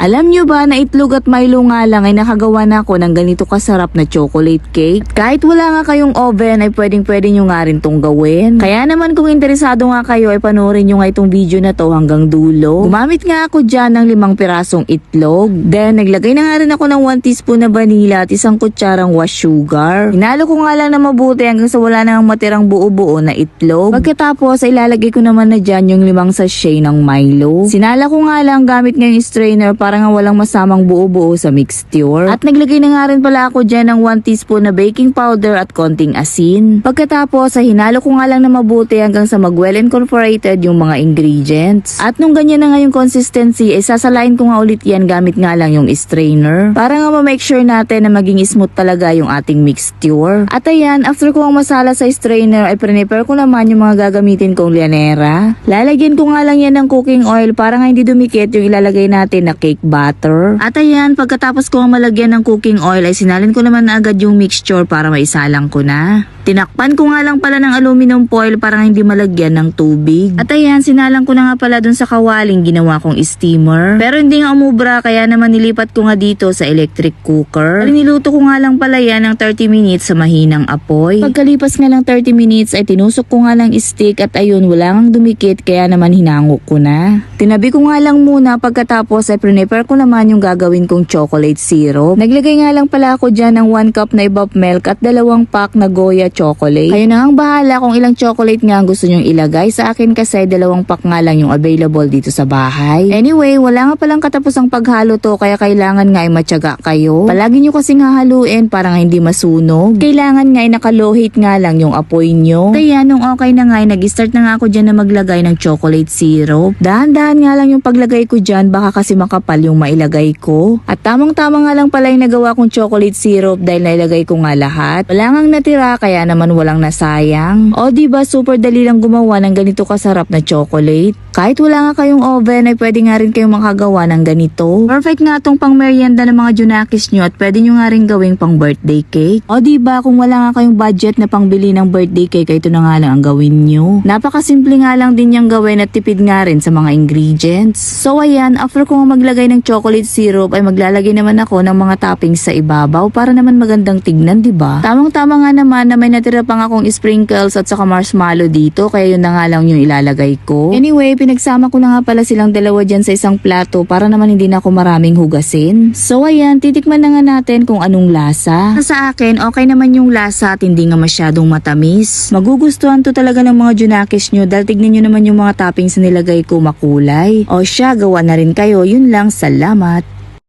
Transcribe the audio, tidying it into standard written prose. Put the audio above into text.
Alam nyo ba na itlog at Milo nga lang ay nakagawa na ako ng ganito kasarap na chocolate cake? Kahit wala nga kayong oven ay pwedeng nyo nga rin tong gawin. Kaya naman kung interesado nga kayo ay panoorin nyo nga itong video na to hanggang dulo. Gumamit nga ako dyan ng 5 pirasong itlog. Then naglagay na nga rin ako ng 1 teaspoon na vanilla at 1 kutsarang wash sugar. Hinalo ko nga lang na mabuti hanggang sa wala nang matirang buo-buo na itlog. Pagkatapos ay ilalagay ko naman na dyan yung 5 sachet ng Milo. Sinala ko nga lang gamit ngayong strainer para nga walang masamang buo-buo sa mixture. At naglagay na nga rin pala ako dyan ng 1 teaspoon na baking powder at konting asin. Pagkatapos ay hinalo ko nga lang na mabuti hanggang sa mag-well incorporated yung mga ingredients. At nung ganyan na nga yung consistency ay sasalain ko nga ulit yan gamit nga lang yung strainer. Para nga ma-make sure natin na maging smooth talaga yung ating mixture. At ayan, after ko ang masala sa strainer ay prepare ko naman yung mga gagamitin kong lianera. Lalagyan ko nga lang yan ng cooking oil para nga hindi dumikit yung ilalagay natin na cake butter. At ayan, pagkatapos ko malagyan ng cooking oil ay sinalin ko naman na agad yung mixture para maisalang ko na. Tinakpan ko nga lang pala ng aluminum foil para hindi malagyan ng tubig. At ayan, sinalang ko na nga pala dun sa kawaling ginawa kong steamer. Pero hindi nga umubra kaya naman nilipat ko nga dito sa electric cooker. Niluto ko nga lang pala yan ng 30 minutes sa mahinang apoy. Pagkalipas nga lang 30 minutes ay tinusok ko nga lang stick at ayun wala ngang dumikit kaya naman hinangok ko na. Tinabi ko nga lang muna pagkatapos ay prepare ko naman yung gagawin kong chocolate syrup. Naglagay nga lang pala ako dyan ng 1 cup na evap milk at 2 pack na Goya chocolate. Kayo na ang bahala kung ilang chocolate nga ang gusto nyong ilagay. Sa akin kasi 2 pack nga lang yung available dito sa bahay. Anyway, wala nga palang katapusang paghalo to kaya kailangan nga ay matyaga kayo. Palagi nyo kasing hahaluin para nga hindi masunog. Kailangan nga ay nakalow heat nga lang yung apoy nyo. Kaya nung okay na nga ay nag-start na nga ako dyan na maglagay ng chocolate syrup. Dahan-dahan nga lang yung paglagay ko dyan baka kasi makapal yung mailagay ko. At tamang-tama nga lang pala yung nagawa kong chocolate syrup dahil nailagay ko nga lahat. Wala ngang natira kaya naman walang nasayang. O diba super dali lang gumawa ng ganito kasarap na chocolate. Kahit wala nga kayong oven ay pwede nga rin kayong makagawa ng ganito. Perfect nga tong pang merienda ng mga junakis nyo at pwede nyo nga rin gawing pang birthday cake. O diba kung wala nga kayong budget na pangbili ng birthday cake ay ito na nga lang ang gawin nyo. Napakasimple nga lang din yung gawin at tipid nga rin sa mga ingredients. So ayan, after ko nga maglagay ng chocolate syrup ay maglalagay naman ako ng mga toppings sa ibabaw para naman magandang tignan, diba? Tamang-tama nga naman na may natira pang akong sprinkles at saka marshmallow dito kaya yun na nga lang yung ilalagay ko. Anyway, pinagsama ko na nga pala silang dalawa dyan sa isang plato para naman hindi na ako maraming hugasin. So ayan, titikman na nga natin kung anong lasa. Sa akin, okay naman yung lasa at hindi nga masyadong matamis. Magugustuhan to talaga ng mga junakis nyo dahil tignan nyo naman yung mga toppings na nilagay ko makulay. O siya, gawa na rin kayo. Yun lang, salamat.